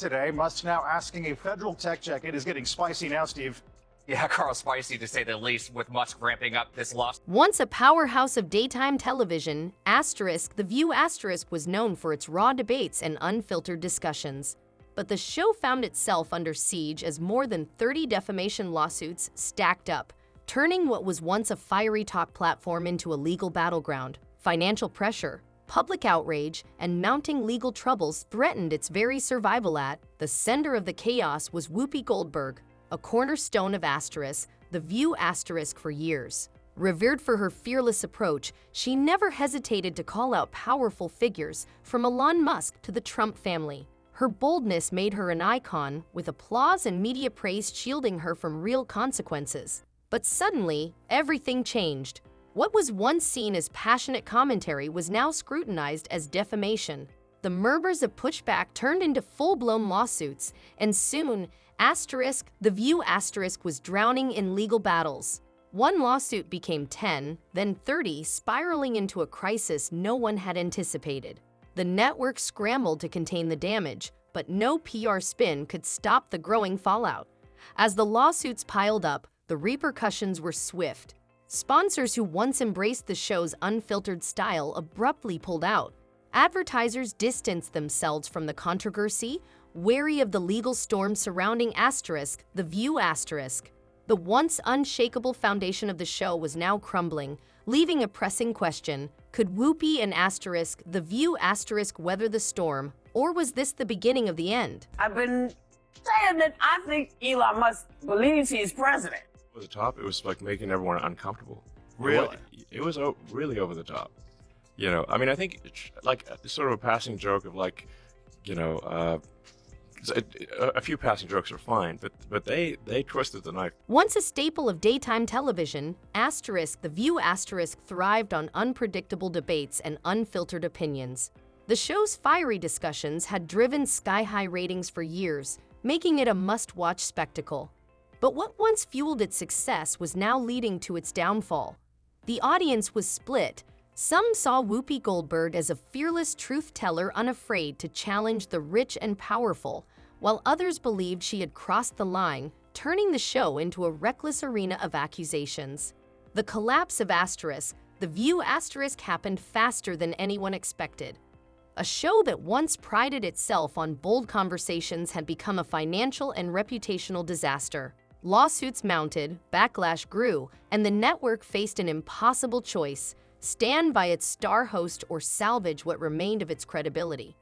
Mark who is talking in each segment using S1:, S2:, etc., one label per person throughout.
S1: today. Musk's now asking a federal tech check. It is getting spicy now, Steve.
S2: Yeah, Carl, spicy to say the least, with Musk ramping up this lawsuit.
S3: Once a powerhouse of daytime television, The View was known for its raw debates and unfiltered discussions. But the show found itself under siege as more than 30 defamation lawsuits stacked up, turning what was once a fiery talk platform into a legal battleground. Financial pressure, public outrage, and mounting legal troubles threatened its very survival. At the center of the chaos was Whoopi Goldberg, a cornerstone of The View for years. Revered for her fearless approach, she never hesitated to call out powerful figures, from Elon Musk to the Trump family. Her boldness made her an icon, with applause and media praise shielding her from real consequences. But suddenly, everything changed. What was once seen as passionate commentary was now scrutinized as defamation. The murmurs of pushback turned into full-blown lawsuits, and soon, The View was drowning in legal battles. One lawsuit became 10, then 30, spiraling into a crisis no one had anticipated. The network scrambled to contain the damage, but no PR spin could stop the growing fallout. As the lawsuits piled up, the repercussions were swift. Sponsors who once embraced the show's unfiltered style abruptly pulled out. Advertisers distanced themselves from the controversy, wary of the legal storm surrounding The View. The once unshakable foundation of the show was now crumbling, leaving a pressing question: could Whoopi and The View weather the storm, or was this the beginning of the end?
S4: I've been saying that I think Elon Musk believes he's president.
S5: Over the top, it was like making everyone uncomfortable.
S1: Really?
S5: It was really over the top. You know, I mean, I think like sort of a passing joke of like, you know, a few passing jokes are fine, but they twisted the knife.
S3: Once a staple of daytime television, The View thrived on unpredictable debates and unfiltered opinions. The show's fiery discussions had driven sky-high ratings for years, making it a must-watch spectacle. But what once fueled its success was now leading to its downfall. The audience was split. Some saw Whoopi Goldberg as a fearless truth-teller unafraid to challenge the rich and powerful, while others believed she had crossed the line, turning the show into a reckless arena of accusations. The collapse of The View happened faster than anyone expected. A show that once prided itself on bold conversations had become a financial and reputational disaster. Lawsuits mounted, backlash grew, and the network faced an impossible choice: stand by its star host or salvage what remained of its credibility.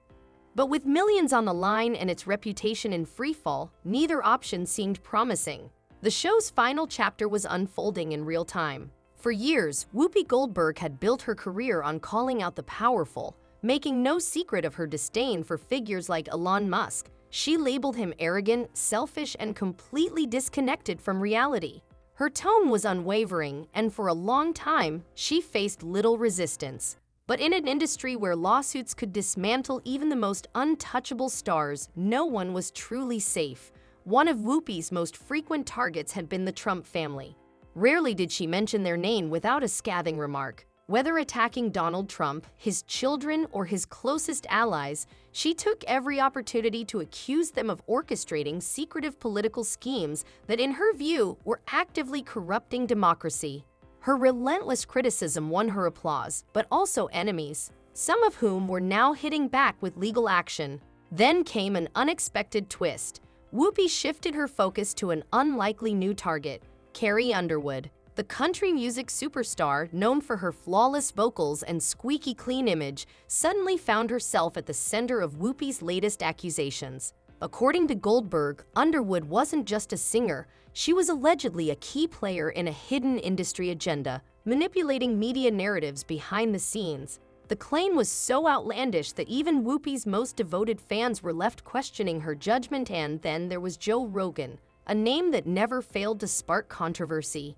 S3: But with millions on the line and its reputation in freefall, neither option seemed promising. The show's final chapter was unfolding in real time. For years, Whoopi Goldberg had built her career on calling out the powerful, making no secret of her disdain for figures like Elon Musk. She labeled him arrogant, selfish, and completely disconnected from reality. Her tone was unwavering, and for a long time, she faced little resistance. But in an industry where lawsuits could dismantle even the most untouchable stars, no one was truly safe. One of Whoopi's most frequent targets had been the Trump family. Rarely did she mention their name without a scathing remark. Whether attacking Donald Trump, his children, or his closest allies, she took every opportunity to accuse them of orchestrating secretive political schemes that, in her view, were actively corrupting democracy. Her relentless criticism won her applause, but also enemies, some of whom were now hitting back with legal action. Then came an unexpected twist. Whoopi shifted her focus to an unlikely new target: Carrie Underwood. The country music superstar, known for her flawless vocals and squeaky clean image, suddenly found herself at the center of Whoopi's latest accusations. According to Goldberg, Underwood wasn't just a singer, she was allegedly a key player in a hidden industry agenda, manipulating media narratives behind the scenes. The claim was so outlandish that even Whoopi's most devoted fans were left questioning her judgment. And then there was Joe Rogan, a name that never failed to spark controversy.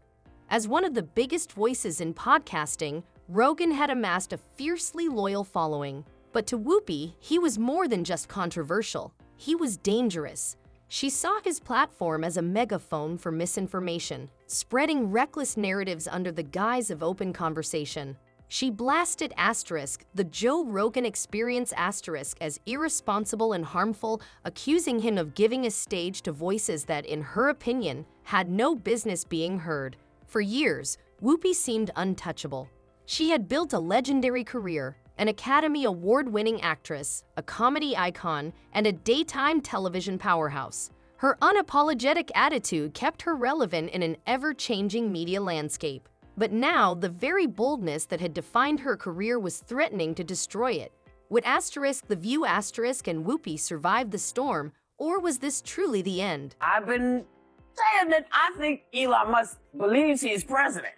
S3: As one of the biggest voices in podcasting, Rogan had amassed a fiercely loyal following. But to Whoopi, he was more than just controversial. He was dangerous. She saw his platform as a megaphone for misinformation, spreading reckless narratives under the guise of open conversation. She blasted the Joe Rogan Experience as irresponsible and harmful, accusing him of giving a stage to voices that, in her opinion, had no business being heard. For years, Whoopi seemed untouchable. She had built a legendary career, an Academy Award-winning actress, a comedy icon, and a daytime television powerhouse. Her unapologetic attitude kept her relevant in an ever-changing media landscape. But now, the very boldness that had defined her career was threatening to destroy it. Would The View and Whoopi survive the storm, or was this truly the end?
S4: I've been saying that I think Elon Musk believes he's president.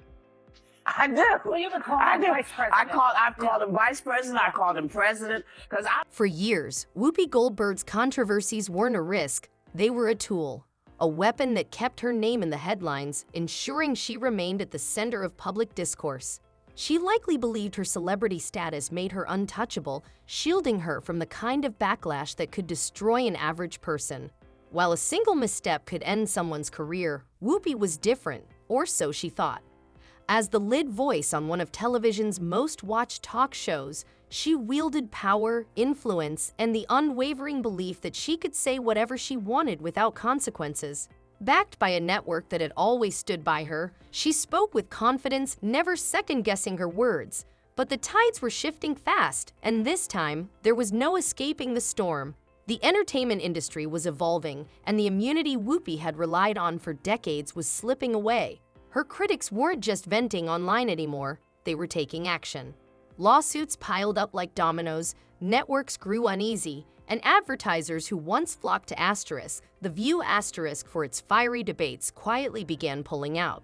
S4: I do.
S6: Well, you would call him vice president.
S4: I've called him vice president. I called him president because
S3: For years, Whoopi Goldberg's controversies weren't a risk, they were a tool. A weapon that kept her name in the headlines, ensuring she remained at the center of public discourse. She likely believed her celebrity status made her untouchable, shielding her from the kind of backlash that could destroy an average person. While a single misstep could end someone's career, Whoopi was different, or so she thought. As the lead voice on one of television's most watched talk shows, she wielded power, influence, and the unwavering belief that she could say whatever she wanted without consequences. Backed by a network that had always stood by her, she spoke with confidence, never second-guessing her words. But the tides were shifting fast, and this time, there was no escaping the storm. The entertainment industry was evolving, and the immunity Whoopi had relied on for decades was slipping away. Her critics weren't just venting online anymore, they were taking action. Lawsuits piled up like dominoes, networks grew uneasy, and advertisers who once flocked to The View for its fiery debates quietly began pulling out.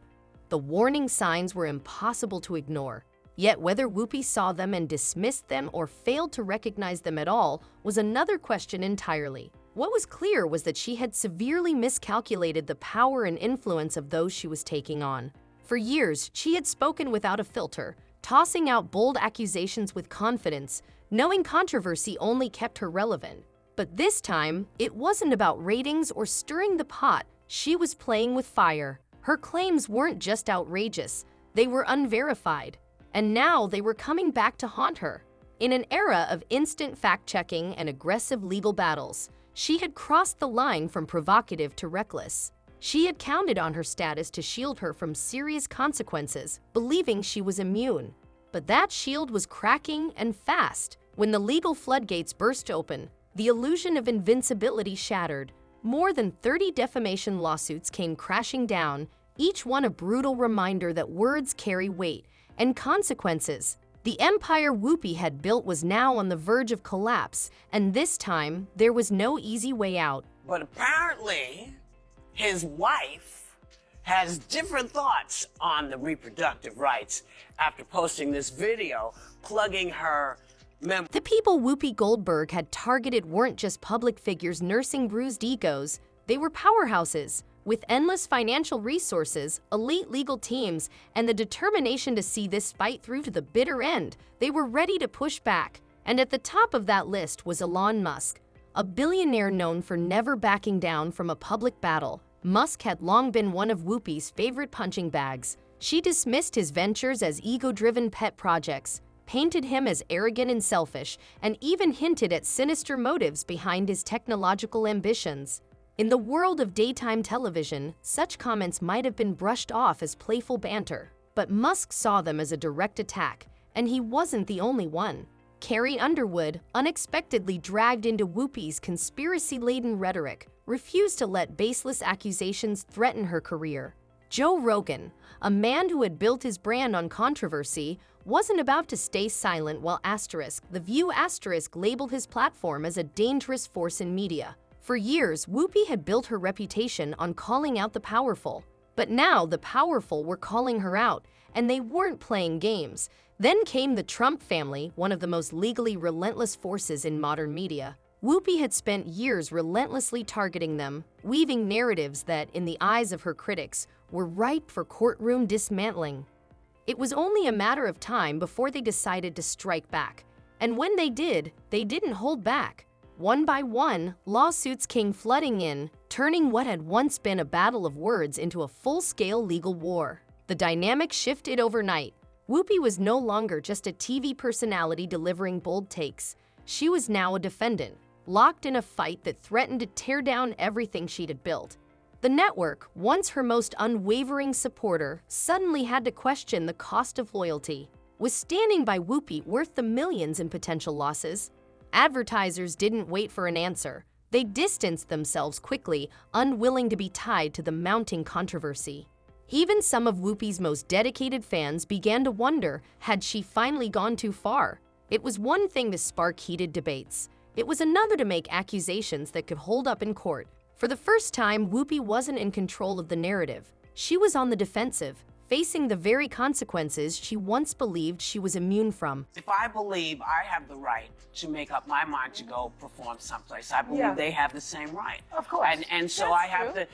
S3: The warning signs were impossible to ignore. Yet whether Whoopi saw them and dismissed them or failed to recognize them at all was another question entirely. What was clear was that she had severely miscalculated the power and influence of those she was taking on. For years, she had spoken without a filter, tossing out bold accusations with confidence, knowing controversy only kept her relevant. But this time, it wasn't about ratings or stirring the pot. She was playing with fire. Her claims weren't just outrageous, they were unverified. And now they were coming back to haunt her. In an era of instant fact-checking and aggressive legal battles, she had crossed the line from provocative to reckless. She had counted on her status to shield her from serious consequences, believing she was immune. But that shield was cracking and fast. When the legal floodgates burst open, the illusion of invincibility shattered. More than 30 defamation lawsuits came crashing down, each one a brutal reminder that words carry weight and consequences. The empire Whoopi had built was now on the verge of collapse, and this time, there was no easy way out.
S4: But apparently, his wife has different thoughts on the reproductive rights after posting this video plugging her
S3: The people Whoopi Goldberg had targeted weren't just public figures nursing bruised egos, they were powerhouses. With endless financial resources, elite legal teams, and the determination to see this fight through to the bitter end, they were ready to push back. And at the top of that list was Elon Musk, a billionaire known for never backing down from a public battle. Musk had long been one of Whoopi's favorite punching bags. She dismissed his ventures as ego-driven pet projects, painted him as arrogant and selfish, and even hinted at sinister motives behind his technological ambitions. In the world of daytime television, such comments might have been brushed off as playful banter, but Musk saw them as a direct attack, and he wasn't the only one. Carrie Underwood, unexpectedly dragged into Whoopi's conspiracy-laden rhetoric, refused to let baseless accusations threaten her career. Joe Rogan, a man who had built his brand on controversy, wasn't about to stay silent while The View labeled his platform as a dangerous force in media. For years, Whoopi had built her reputation on calling out the powerful. But now the powerful were calling her out, and they weren't playing games. Then came the Trump family, one of the most legally relentless forces in modern media. Whoopi had spent years relentlessly targeting them, weaving narratives that, in the eyes of her critics, were ripe for courtroom dismantling. It was only a matter of time before they decided to strike back. And when they did, they didn't hold back. One by one, lawsuits came flooding in, turning what had once been a battle of words into a full-scale legal war. The dynamic shifted overnight. Whoopi was no longer just a TV personality delivering bold takes. She was now a defendant, locked in a fight that threatened to tear down everything she'd had built. The network, once her most unwavering supporter, suddenly had to question the cost of loyalty. Was standing by Whoopi worth the millions in potential losses? Advertisers didn't wait for an answer. They distanced themselves quickly, unwilling to be tied to the mounting controversy. Even some of Whoopi's most dedicated fans began to wonder, had she finally gone too far? It was one thing to spark heated debates. It was another to make accusations that could hold up in court. For the first time, Whoopi wasn't in control of the narrative. She was on the defensive, facing the very consequences she once believed she was immune from.
S4: If I believe I have the right to make up my mind to go perform someplace, I believe they have the same right.
S6: Of course.
S4: And so
S6: That's
S4: I have
S6: true.
S4: to,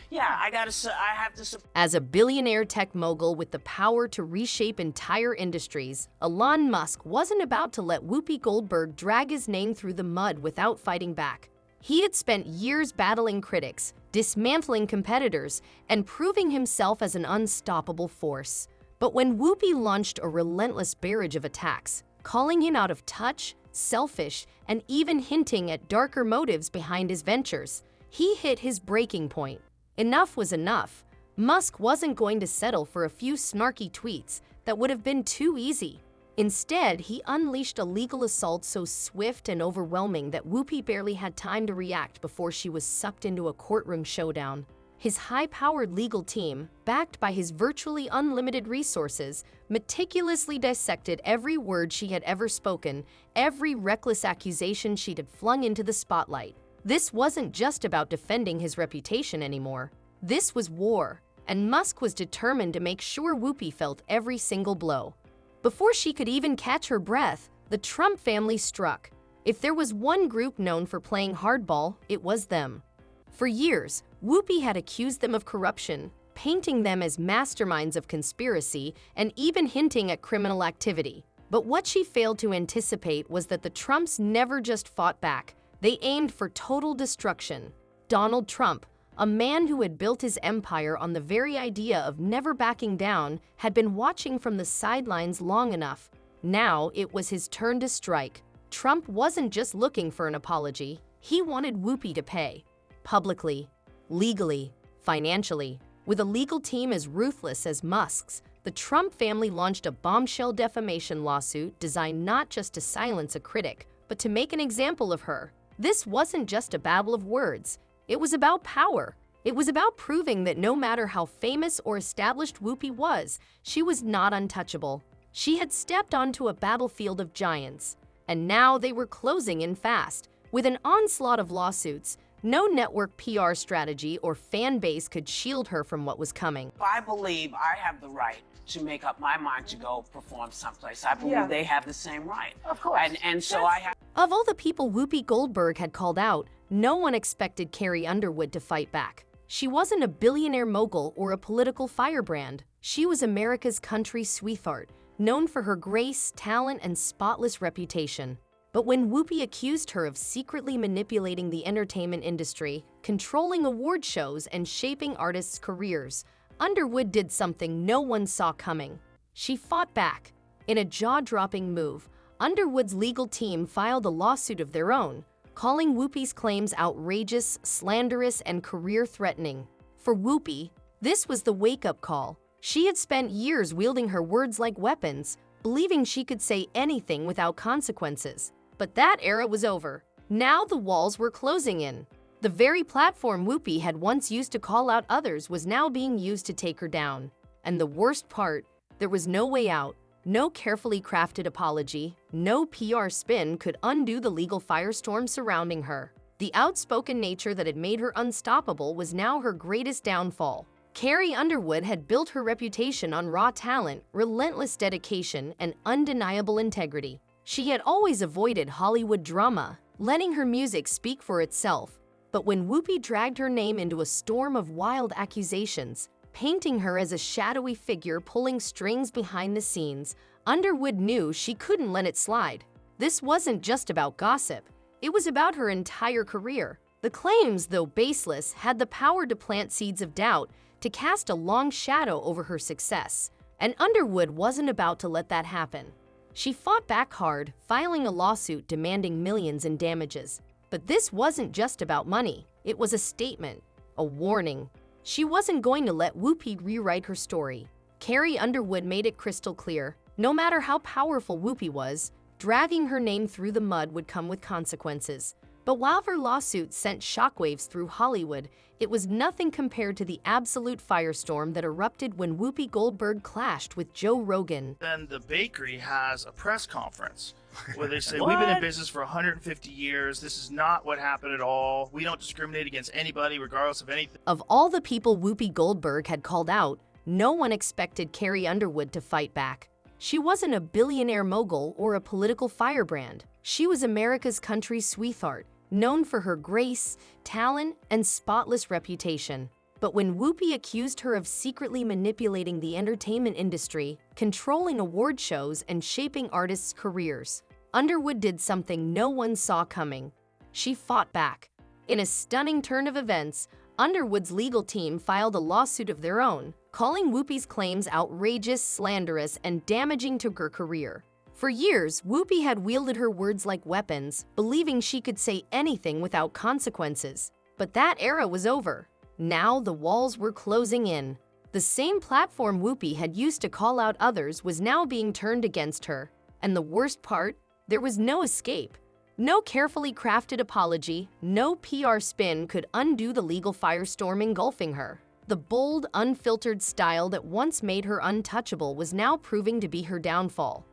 S4: I have to support.
S3: As a billionaire tech mogul with the power to reshape entire industries, Elon Musk wasn't about to let Whoopi Goldberg drag his name through the mud without fighting back. He had spent years battling critics, dismantling competitors, and proving himself as an unstoppable force. But when Whoopi launched a relentless barrage of attacks, calling him out of touch, selfish, and even hinting at darker motives behind his ventures, he hit his breaking point. Enough was enough. Musk wasn't going to settle for a few snarky tweets that would have been too easy. Instead, he unleashed a legal assault so swift and overwhelming that Whoopi barely had time to react before she was sucked into a courtroom showdown. His high-powered legal team, backed by his virtually unlimited resources, meticulously dissected every word she had ever spoken, every reckless accusation she'd had flung into the spotlight. This wasn't just about defending his reputation anymore. This was war, and Musk was determined to make sure Whoopi felt every single blow. Before she could even catch her breath, the Trump family struck. If there was one group known for playing hardball, it was them. For years, Whoopi had accused them of corruption, painting them as masterminds of conspiracy and even hinting at criminal activity. But what she failed to anticipate was that the Trumps never just fought back. They aimed for total destruction. Donald Trump, a man who had built his empire on the very idea of never backing down, had been watching from the sidelines long enough. Now it was his turn to strike. Trump wasn't just looking for an apology. He wanted Whoopi to pay. Publicly, legally, financially. With a legal team as ruthless as Musk's, the Trump family launched a bombshell defamation lawsuit designed not just to silence a critic, but to make an example of her. This wasn't just a babble of words. It was about power. It was about proving that no matter how famous or established Whoopi was, she was not untouchable. She had stepped onto a battlefield of giants, and now they were closing in fast. With an onslaught of lawsuits, no network PR strategy or fan base could shield her from what was coming.
S4: If I believe I have the right to make up my mind to go perform someplace, I believe they have the same right.
S6: Of course.
S4: And so I have.
S3: Of all the people Whoopi Goldberg had called out, no one expected Carrie Underwood to fight back. She wasn't a billionaire mogul or a political firebrand. She was America's country sweetheart, known for her grace, talent, and spotless reputation. But when Whoopi accused her of secretly manipulating the entertainment industry, controlling award shows, and shaping artists' careers, Underwood did something no one saw coming. She fought back. In a jaw-dropping move, Underwood's legal team filed a lawsuit of their own, calling Whoopi's claims outrageous, slanderous, and career-threatening. For Whoopi, this was the wake-up call. She had spent years wielding her words like weapons, believing she could say anything without consequences. But that era was over. Now the walls were closing in. The very platform Whoopi had once used to call out others was now being used to take her down. And the worst part, there was no way out. No carefully crafted apology, no PR spin could undo the legal firestorm surrounding her. The outspoken nature that had made her unstoppable was now her greatest downfall. Carrie Underwood had built her reputation on raw talent, relentless dedication, and undeniable integrity. She had always avoided Hollywood drama, letting her music speak for itself. But when Whoopi dragged her name into a storm of wild accusations, painting her as a shadowy figure pulling strings behind the scenes, Underwood knew she couldn't let it slide. This wasn't just about gossip. It was about her entire career. The claims, though baseless, had the power to plant seeds of doubt, to cast a long shadow over her success. And Underwood wasn't about to let that happen. She fought back hard, filing a lawsuit demanding millions in damages. But this wasn't just about money. It was a statement, a warning. She wasn't going to let Whoopi rewrite her story. Carrie Underwood made it crystal clear, no matter how powerful Whoopi was, dragging her name through the mud would come with consequences. But while her lawsuit sent shockwaves through Hollywood, it was nothing compared to the absolute firestorm that erupted when Whoopi Goldberg clashed with Joe Rogan.
S7: Then the bakery has a press conference where they say, we've been in business for 150 years. This is not what happened at all. We don't discriminate against anybody regardless of anything.
S3: Of all the people Whoopi Goldberg had called out, no one expected Carrie Underwood to fight back. She wasn't a billionaire mogul or a political firebrand. She was America's country sweetheart, known for her grace, talent, and spotless reputation. But when Whoopi accused her of secretly manipulating the entertainment industry, controlling award shows, and shaping artists' careers, Underwood did something no one saw coming. She fought back. In a stunning turn of events, Underwood's legal team filed a lawsuit of their own, calling Whoopi's claims outrageous, slanderous, and damaging to her career. For years, Whoopi had wielded her words like weapons, believing she could say anything without consequences. But that era was over. Now the walls were closing in. The same platform Whoopi had used to call out others was now being turned against her. And the worst part? There was no escape. No carefully crafted apology, no PR spin could undo the legal firestorm engulfing her. The bold, unfiltered style that once made her untouchable was now proving to be her downfall.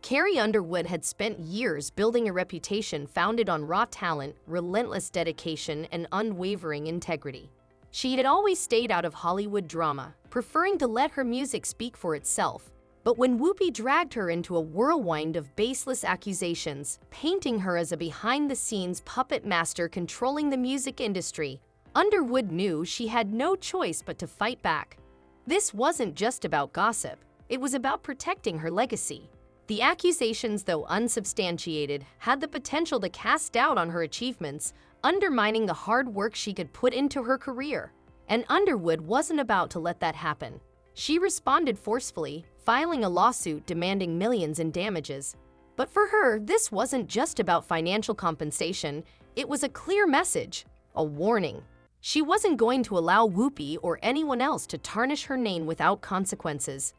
S3: Carrie Underwood had spent years building a reputation founded on raw talent, relentless dedication, and unwavering integrity. She had always stayed out of Hollywood drama, preferring to let her music speak for itself. But when Whoopi dragged her into a whirlwind of baseless accusations, painting her as a behind-the-scenes puppet master controlling the music industry, Underwood knew she had no choice but to fight back. This wasn't just about gossip. It was about protecting her legacy. The accusations, though unsubstantiated, had the potential to cast doubt on her achievements, undermining the hard work she could put into her career. And Underwood wasn't about to let that happen. She responded forcefully, filing a lawsuit demanding millions in damages. But for her, this wasn't just about financial compensation. It was a clear message, a warning. She wasn't going to allow Whoopi or anyone else to tarnish her name without consequences.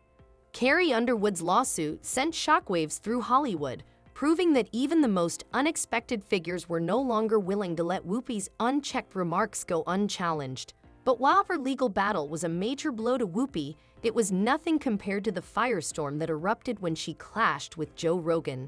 S3: Carrie Underwood's lawsuit sent shockwaves through Hollywood, proving that even the most unexpected figures were no longer willing to let Whoopi's unchecked remarks go unchallenged. But while her legal battle was a major blow to Whoopi, it was nothing compared to the firestorm that erupted when she clashed with Joe Rogan.